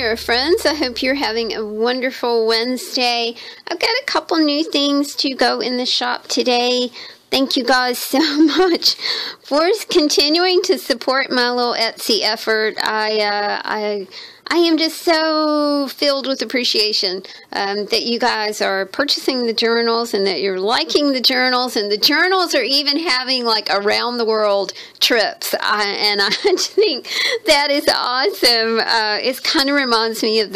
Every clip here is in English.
there, friends. I hope you're having a wonderful Wednesday. I've got a couple new things to go in the shop today. Thank you guys so much for continuing to support my little Etsy effort. I am just so filled with appreciation that you guys are purchasing the journals and that you're liking the journals, and the journals are even having like around the world trips. And I just think that is awesome. It kind of reminds me of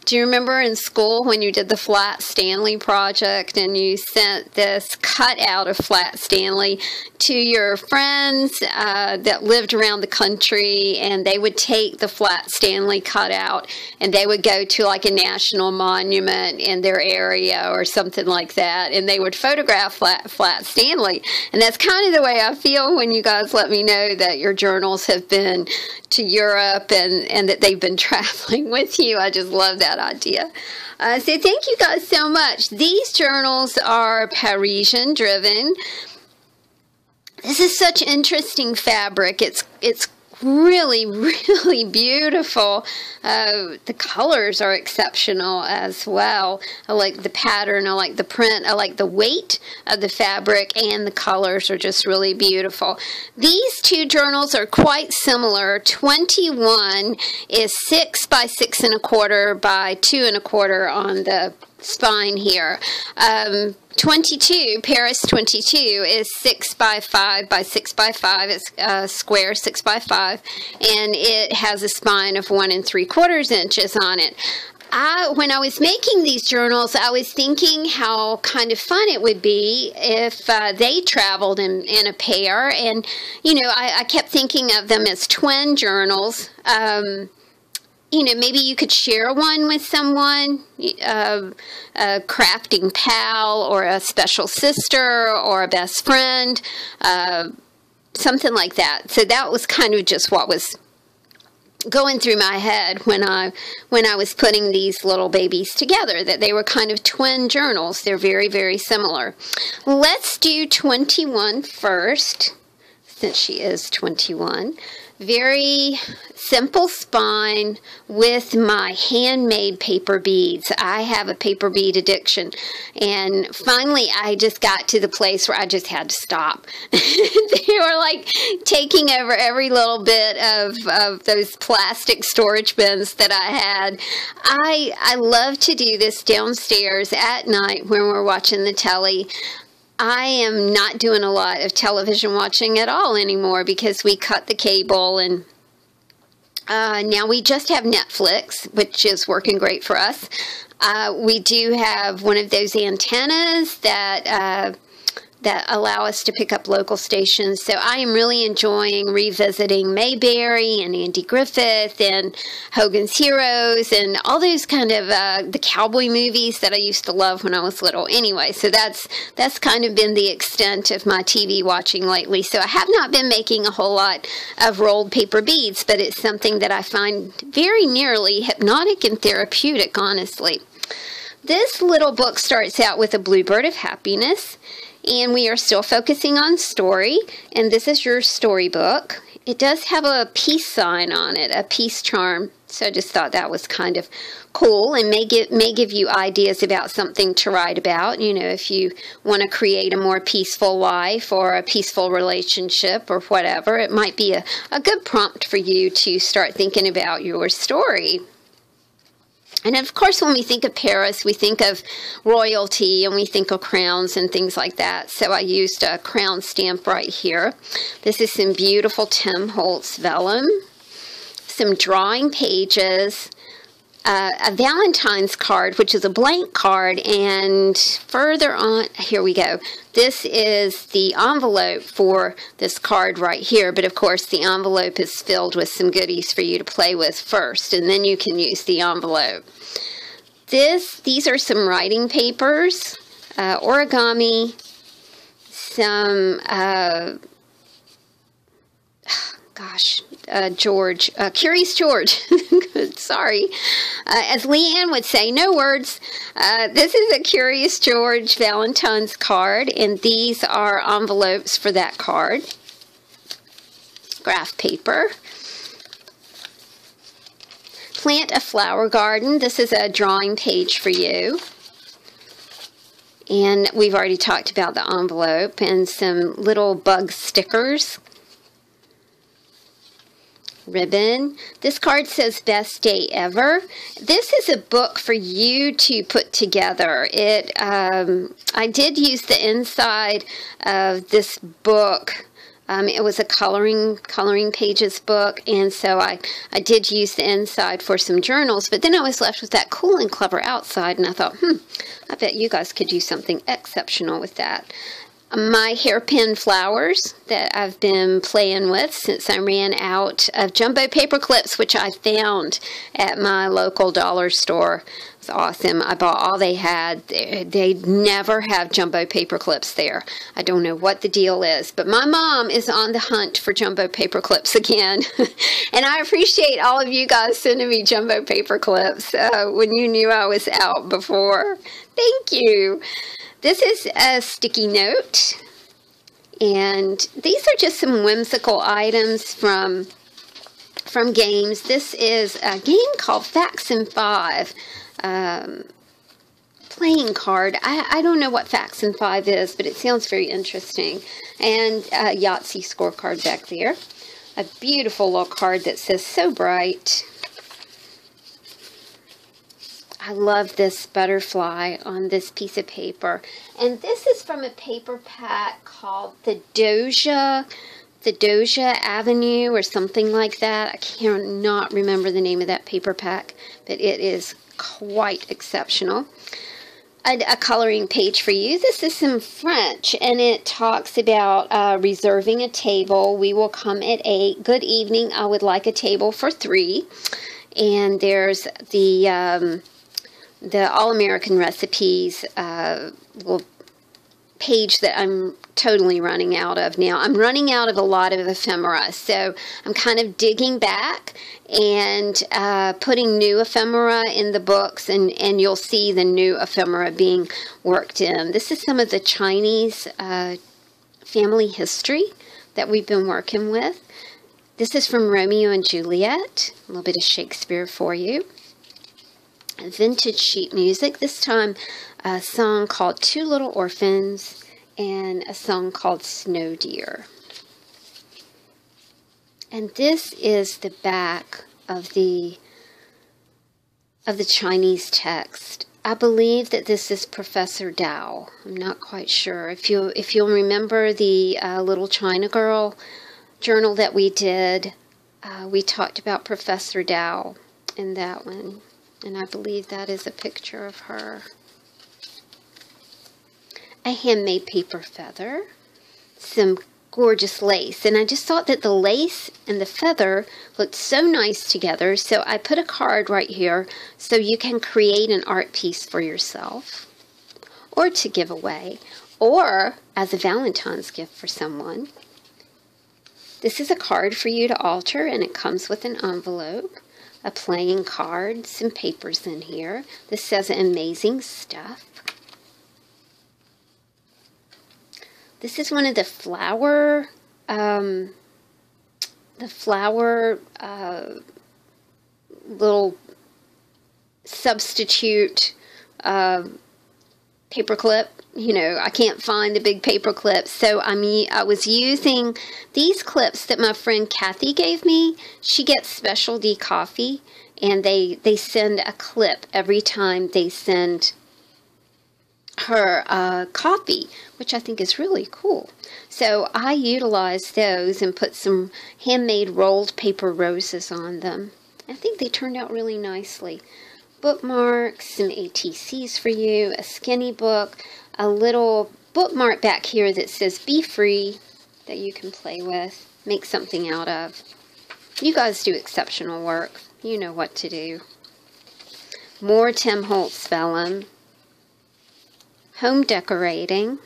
do you remember in school when you did the Flat Stanley project and you sent this cutout of Flat Stanley to your friends that lived around the country, and they would take the Flat Stanley cutout and they would go to like a national monument in their area or something like that, and they would photograph Flat Stanley. And that's kind of the way I feel when you guys let me know that your journals have been to Europe and that they've been traveling with you. I just love that idea. So thank you guys so much. These journals are Parisian driven. This is such interesting fabric. It's really, really beautiful. The colors are exceptional as well. I like the pattern, I like the print, I like the weight of the fabric, and the colors are just really beautiful. These two journals are quite similar. 21 is 6 by 6 1/4 by 2 1/4 on the spine here. 22, Paris 22 is 6 by 5 by 6 by 5. It's square 6 by 5, and it has a spine of 1 3/4 inches on it. When I was making these journals, I was thinking how kind of fun it would be if they traveled in a pair, and you know, I kept thinking of them as twin journals. You know, maybe you could share one with someone, a crafting pal or a special sister or a best friend, something like that. So that was kind of just what was going through my head when I was putting these little babies together, that they were kind of twin journals. They're very, very similar. Let's do 21 first, since she is 21. Very simple spine with my handmade paper beads. I have a paper bead addiction, and finally I just got to the place where I just had to stop. They were like taking over every little bit of those plastic storage bins that I had. I love to do this downstairs at night when we're watching the telly. I am not doing a lot of television watching at all anymore because we cut the cable, and now we just have Netflix, which is working great for us. We do have one of those antennas that allow us to pick up local stations. So I am really enjoying revisiting Mayberry and Andy Griffith and Hogan's Heroes and all those kind of the cowboy movies that I used to love when I was little. Anyway, so that's kind of been the extent of my TV watching lately. So I have not been making a whole lot of rolled paper beads, but it's something that I find very nearly hypnotic and therapeutic, honestly. This little book starts out with a bluebird of happiness, and we are still focusing on story, and this is your storybook. It does have a peace sign on it, a peace charm, so I just thought that was kind of cool, and may give you ideas about something to write about, you know, if you want to create a more peaceful life or a peaceful relationship or whatever. It might be a good prompt for you to start thinking about your story. And of course, when we think of Paris, we think of royalty and we think of crowns and things like that. So I used a crown stamp right here. This is some beautiful Tim Holtz vellum, some drawing pages, a Valentine's card, which is a blank card, and further on, here we go. This is the envelope for this card right here, but of course the envelope is filled with some goodies for you to play with first, and then you can use the envelope. These are some writing papers, origami, some, Curious George, sorry. As Leanne would say, no words. This is a Curious George Valentine's card, and these are envelopes for that card. Graph paper. Plant a flower garden. This is a drawing page for you. And we've already talked about the envelope and some little bug stickers. Ribbon. This card says best day ever. This is a book for you to put together. I did use the inside of this book. It was a coloring pages book, and so I did use the inside for some journals, but then I was left with that cool and clever outside, and I thought, I bet you guys could do something exceptional with that. My hairpin flowers that I've been playing with since I ran out of jumbo paper clips, which I found at my local dollar store. It's awesome. I bought all they had. They never have jumbo paper clips there. I don't know what the deal is, but my mom is on the hunt for jumbo paper clips again. And I appreciate all of you guys sending me jumbo paper clips when you knew I was out before. Thank you. This is a sticky note, and these are just some whimsical items from games. This is a game called Facts in 5 playing card. I don't know what Facts in 5 is, but it sounds very interesting. And a Yahtzee scorecard back there. A beautiful little card that says so bright. I love this butterfly on this piece of paper. And this is from a paper pack called the Doja Avenue or something like that. I cannot remember the name of that paper pack, but it is quite exceptional. A coloring page for you. This is some French, and it talks about reserving a table. We will come at 8. Good evening. I would like a table for 3. And there's the All-American Recipes page that I'm totally running out of now. I'm running out of a lot of ephemera, so I'm kind of digging back and putting new ephemera in the books, and you'll see the new ephemera being worked in. This is some of the Chinese family history that we've been working with. This is from Romeo and Juliet, a little bit of Shakespeare for you. Vintage sheet music, this time a song called Two Little Orphans and a song called Snow Deer. And this is the back of the Chinese text. I believe that this is Professor Dao. I'm not quite sure. If you'll remember the Little China Girl journal that we did, we talked about Professor Dao in that one. And I believe that is a picture of her. A handmade paper feather. Some gorgeous lace. And I just thought that the lace and the feather looked so nice together. So I put a card right here so you can create an art piece for yourself. Or to give away. Or as a Valentine's gift for someone. This is a card for you to alter, and it comes with an envelope. A playing card, some papers in here. This says amazing stuff. This is one of the flower little substitute paperclip. You know, I can't find the big paper clips, so I was using these clips that my friend Kathy gave me. She gets Specialty Coffee, and they send a clip every time they send her coffee, which I think is really cool. So I utilized those and put some handmade rolled paper roses on them. I think they turned out really nicely. Bookmarks, some ATCs for you, a skinny book, a little bookmark back here that says be free that you can play with, make something out of. You guys do exceptional work. You know what to do. More Tim Holtz vellum. Home decorating.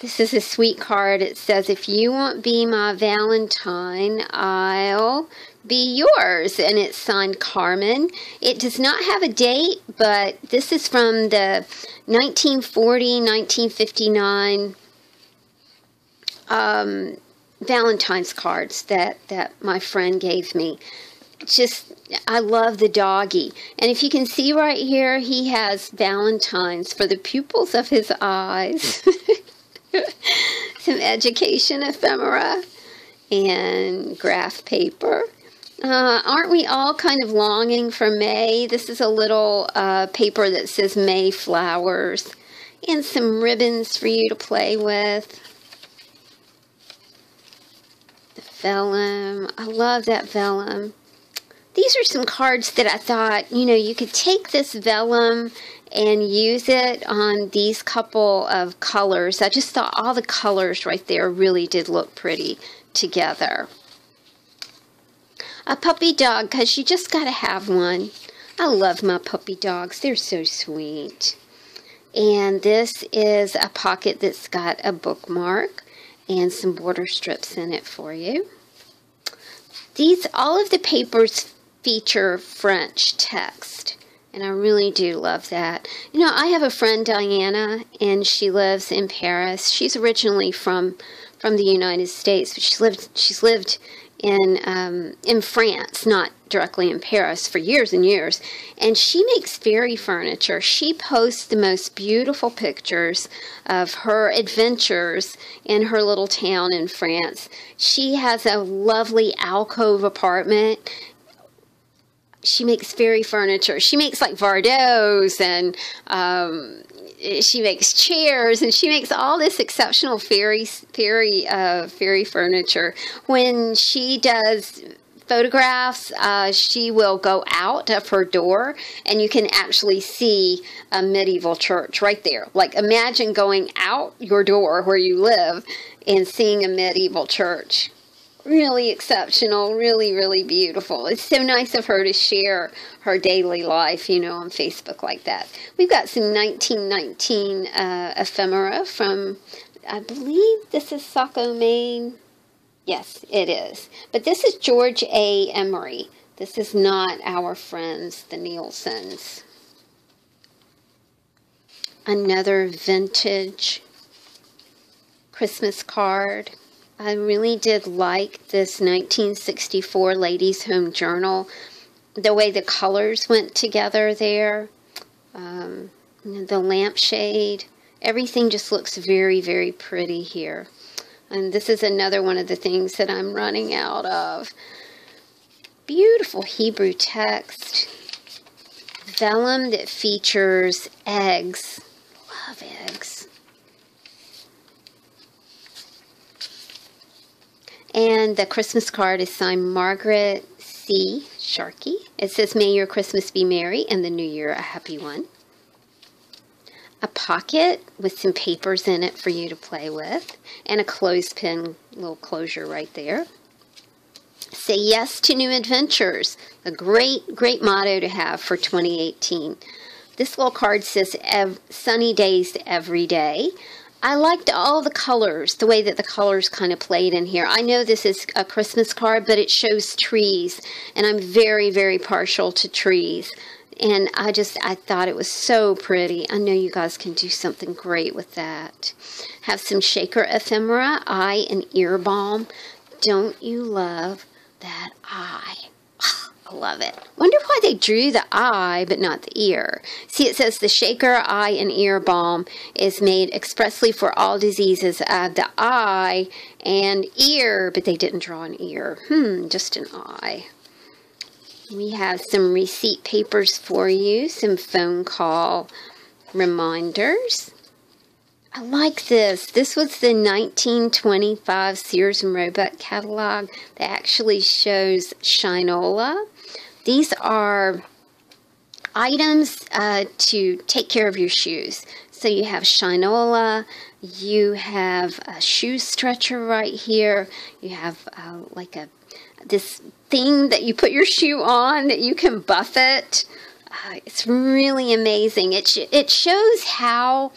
This is a sweet card. It says, if you won't be my Valentine, I'll be yours. And it's signed Carmen. It does not have a date, but this is from the 1940-1959 Valentine's cards that my friend gave me. I love the doggy. And if you can see right here, he has Valentines for the pupils of his eyes. Some education ephemera and graph paper. Aren't we all kind of longing for May? This is a little paper that says May flowers. And some ribbons for you to play with. The vellum. I love that vellum. These are some cards that I thought, you know, you could take this vellum and use it on these couple of colors. I just thought all the colors right there really did look pretty together. A puppy dog, because you just got to have one. I love my puppy dogs. They're so sweet. And this is a pocket that's got a bookmark and some border strips in it for you. All of the papers feature French text, and I really do love that. You know, I have a friend, Diana, and she lives in Paris. She's originally from the United States, but she's lived in France, not directly in Paris, for years and years. And she makes fairy furniture. She posts the most beautiful pictures of her adventures in her little town in France. She has a lovely alcove apartment. She makes fairy furniture. She makes like Vardos, and she makes chairs, and she makes all this exceptional fairy furniture. When she does photographs, she will go out of her door, and you can actually see a medieval church right there. Like, imagine going out your door where you live and seeing a medieval church. Really exceptional, really, really beautiful. It's so nice of her to share her daily life, you know, on Facebook like that. We've got some 1919 ephemera from, I believe this is Saco, Maine. Yes, it is. But this is George A. Emery. This is not our friends, the Nielsen's. Another vintage Christmas card. I really did like this 1964 Ladies' Home Journal. The way the colors went together there. The lampshade. Everything just looks very, very pretty here. And this is another one of the things that I'm running out of. Beautiful Hebrew text. Vellum that features eggs. Love eggs. And the Christmas card is signed Margaret C. Sharkey. It says, "May your Christmas be merry and the new year a happy one." A pocket with some papers in it for you to play with. And a clothespin, little closure right there. Say yes to new adventures. A great, great motto to have for 2018. This little card says, sunny days every day. I liked all the colors, the way that the colors kind of played in here. I know this is a Christmas card, but it shows trees, and I'm very, very partial to trees. And I thought it was so pretty. I know you guys can do something great with that. Have some shaker ephemera, eye and ear balm. Don't you love that eye? I love it. Wonder why they drew the eye but not the ear. See, it says the shaker eye and ear balm is made expressly for all diseases of the eye and ear, but they didn't draw an ear. Just an eye. We have some receipt papers for you, some phone call reminders. I like this. This was the 1925 Sears and Roebuck catalog that actually shows Shinola. These are items to take care of your shoes. So you have Shinola, you have a shoe stretcher right here, you have this thing that you put your shoe on that you can buffet. It's really amazing. It shows how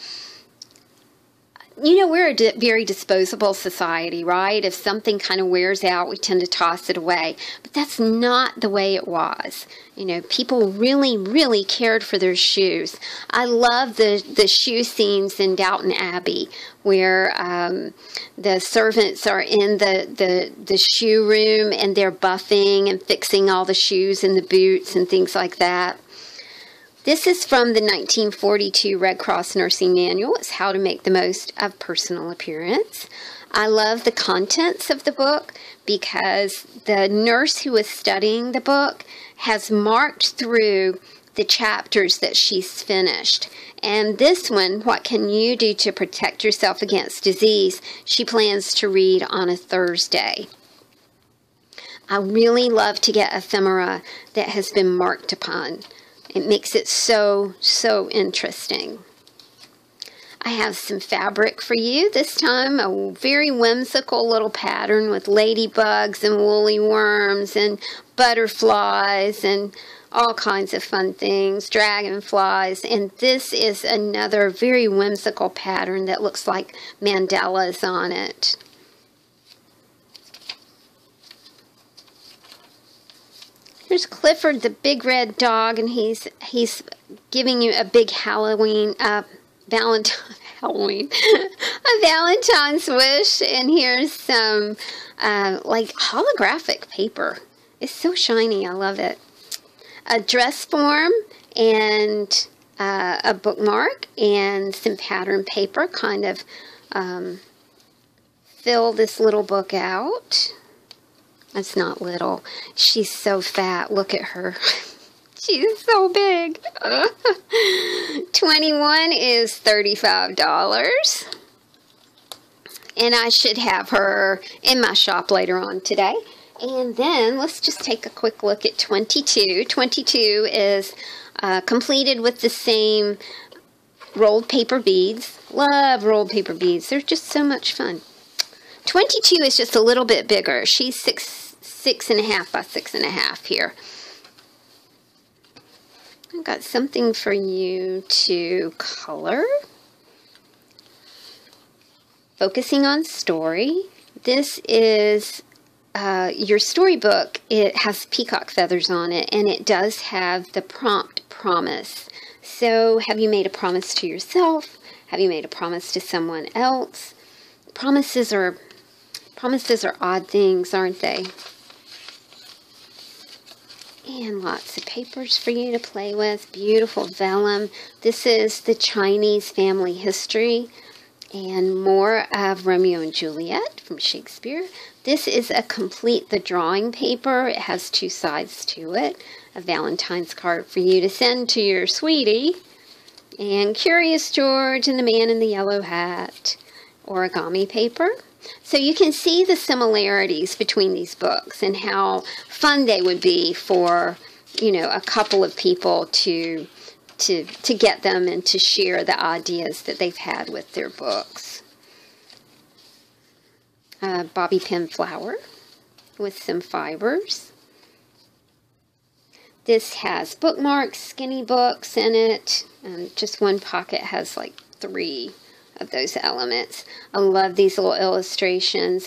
you know, we're a very disposable society, right? If something kind of wears out, we tend to toss it away. But that's not the way it was. You know, people really, really cared for their shoes. I love the shoe scenes in Downton Abbey, where the servants are in the shoe room and they're buffing and fixing all the shoes and the boots and things like that. This is from the 1942 Red Cross Nursing Manual. It's how to make the most of personal appearance. I love the contents of the book because the nurse who was studying the book has marked through the chapters that she's finished. And this one, What Can You Do to Protect Yourself Against Disease, she plans to read on a Thursday. I really love to get ephemera that has been marked upon. It makes it so interesting. I have some fabric for you this time, a very whimsical little pattern with ladybugs and woolly worms and butterflies and all kinds of fun things, dragonflies. And this is another very whimsical pattern that looks like mandalas on it. Here's Clifford, the big red dog, and he's giving you a big Valentine's wish. And here's some like holographic paper. It's so shiny. I love it. A dress form and a bookmark and some pattern paper. Kind of fill this little book out. That's not little. She's so fat. Look at her. She's so big. 21 is $35. And I should have her in my shop later on today. And then let's just take a quick look at 22. 22 is completed with the same rolled paper beads. Love rolled paper beads. They're just so much fun. 22 is just a little bit bigger. She's 6.5 by 6.5 here. I've got something for you to color. Focusing on story. This is your storybook. It has peacock feathers on it, and it does have the prompt promise. So have you made a promise to yourself? Have you made a promise to someone else? Promises are odd things, aren't they? And lots of papers for you to play with. Beautiful vellum. This is the Chinese family history and more of Romeo and Juliet from Shakespeare. This is the drawing paper. It has two sides to it. A Valentine's card for you to send to your sweetie. And Curious George and the Man in the Yellow Hat. Origami paper. So you can see the similarities between these books and how fun they would be for, you know, a couple of people to get them and to share the ideas that they've had with their books. Bobby pin flower with some fibers. This has bookmarks, skinny books in it. Just one pocket has like 3 of those elements. I love these little illustrations.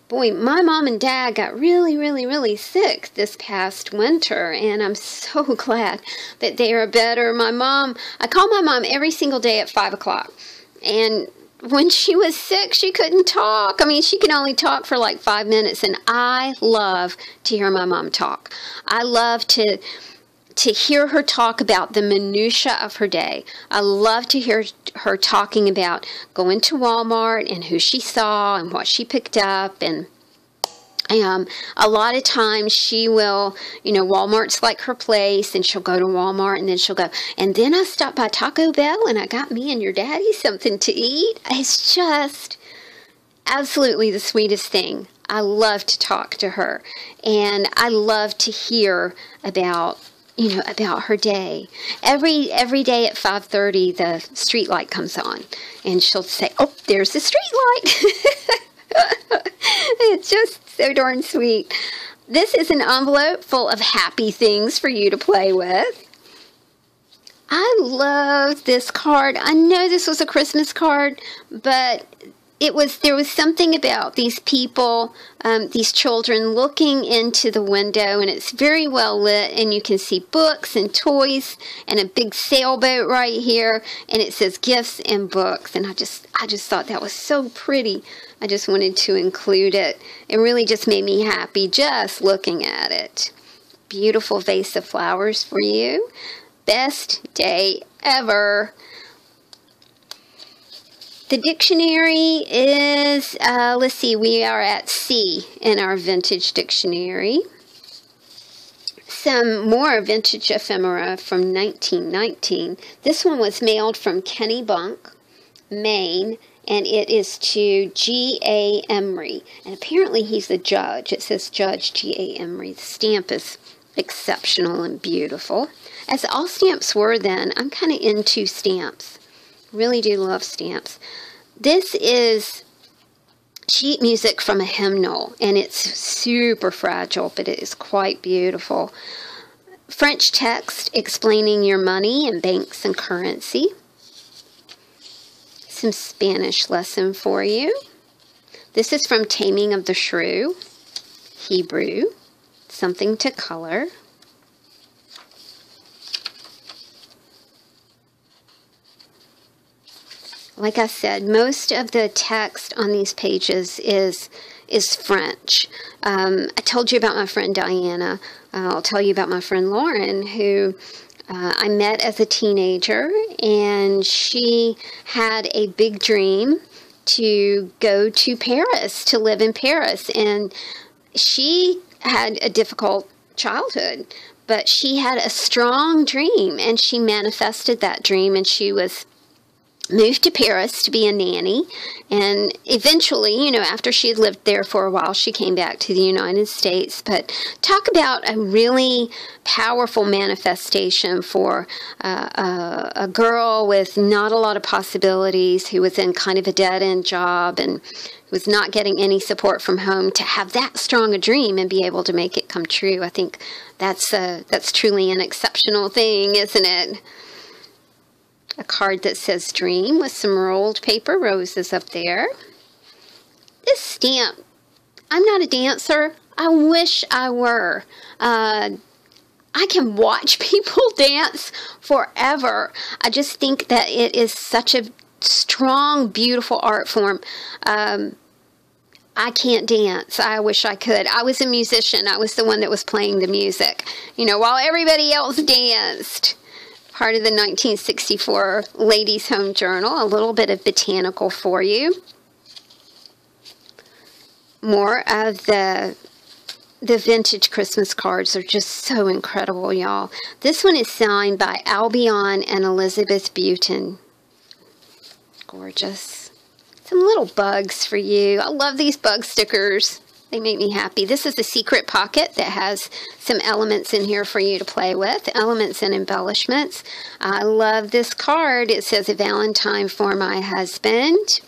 Boy, my mom and dad got really sick this past winter, and I'm so glad that they are better. I call my mom every single day at 5 o'clock, and when she was sick, she couldn't talk. I mean, she could only talk for like 5 minutes, and I love to hear my mom talk. I love to hear her talk about the minutia of her day. I love to hear her talking about going to Walmart and who she saw and what she picked up. And a lot of times she will, you know, Walmart's like her place, and she'll go to Walmart and then she'll go, and then I stopped by Taco Bell and I got me and your daddy something to eat. It's just absolutely the sweetest thing. I love to talk to her, and I love to hear about her day. Every day at 5:30, the street light comes on, and she'll say, "Oh, there's the street light." It's just so darn sweet. This is an envelope full of happy things for you to play with. I love this card. I know this was a Christmas card, but there was something about these people, these children looking into the window, and it's very well lit, and you can see books and toys and a big sailboat right here, and it says gifts and books, and I just thought that was so pretty. I just wanted to include it. It really just made me happy just looking at it. Beautiful vase of flowers for you. Best day ever. The dictionary is, let's see, we are at C in our vintage dictionary. Some more vintage ephemera from 1919. This one was mailed from Kennebunk, Maine, and it is to G.A. Emery. And apparently he's the judge. It says Judge G.A. Emery. The stamp is exceptional and beautiful. As all stamps were then, I'm kind of into stamps. Really do love stamps. This is sheet music from a hymnal, and it's super fragile, but it is quite beautiful. French text explaining your money and banks and currency. Some Spanish lesson for you. This is from Taming of the Shrew, Hebrew, something to color. Like I said, most of the text on these pages is French. I told you about my friend Diana. I'll tell you about my friend Lauren, who I met as a teenager, and she had a big dream to go to Paris, to live in Paris, and she had a difficult childhood, but she had a strong dream, and she manifested that dream, and she was moved to Paris to be a nanny, and eventually, you know, after she had lived there for a while, she came back to the United States. But talk about a really powerful manifestation for a girl with not a lot of possibilities, who was in kind of a dead-end job and was not getting any support from home, to have that strong a dream and be able to make it come true. I think that's truly an exceptional thing, isn't it? A card that says dream with some rolled paper roses up there. This stamp, I'm not a dancer. I wish I were. I can watch people dance forever. I just think that it is such a strong, beautiful art form. I can't dance. I wish I could. I was a musician. I was the one that was playing the music, you know, while everybody else danced. Part of the 1964 Ladies' Home Journal. A little bit of botanical for you. More of the vintage Christmas cards are just so incredible, y'all. This one is signed by Albion and Elizabeth Button. Gorgeous. Some little bugs for you. I love these bug stickers. They make me happy. This is a secret pocket that has some elements in here for you to play with. Elements and embellishments. I love this card. It says, a Valentine for my husband.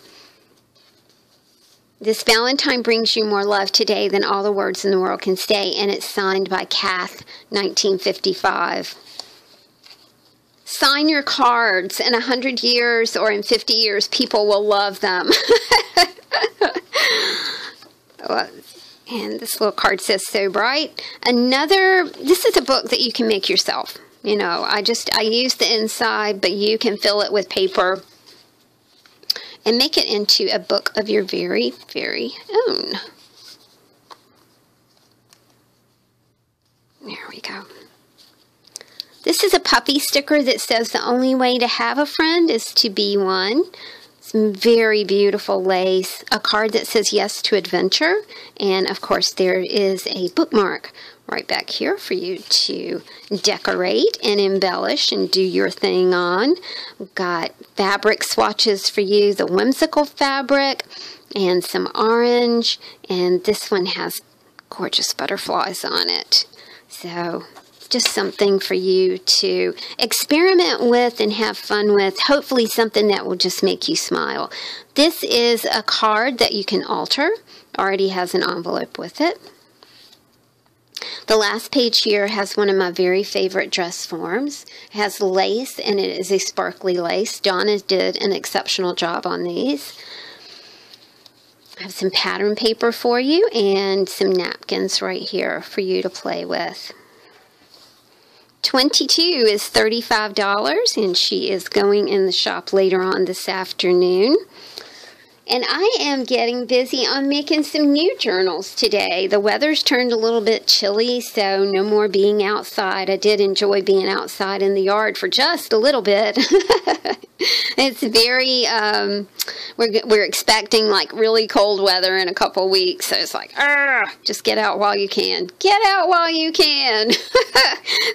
This Valentine brings you more love today than all the words in the world can say. And it's signed by Kath, 1955. Sign your cards. In 100 years or in 50 years, people will love them. And this little card says, so bright. This is a book that you can make yourself. You know, I use the inside, but you can fill it with paper and make it into a book of your very, very own. There we go. This is a puppy sticker that says the only way to have a friend is to be one. Some very beautiful lace, a card that says yes to adventure, and of course there is a bookmark right back here for you to decorate and embellish and do your thing on. We've got fabric swatches for you, the whimsical fabric and some orange, and this one has gorgeous butterflies on it. So just something for you to experiment with and have fun with. Hopefully something that will just make you smile. This is a card that you can alter. Already has an envelope with it. The last page here has one of my very favorite dress forms. It has lace, and it is a sparkly lace. Donna did an exceptional job on these. I have some pattern paper for you and some napkins right here for you to play with. 22 is $35, and she is going in the shop later on this afternoon. And I am getting busy on making some new journals today. The weather's turned a little bit chilly, so no more being outside. I did enjoy being outside in the yard for just a little bit. It's very, we're expecting like really cold weather in a couple weeks, so it's like, just get out while you can. Get out while you can.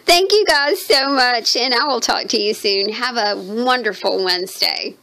Thank you guys so much, and I will talk to you soon. Have a wonderful Wednesday.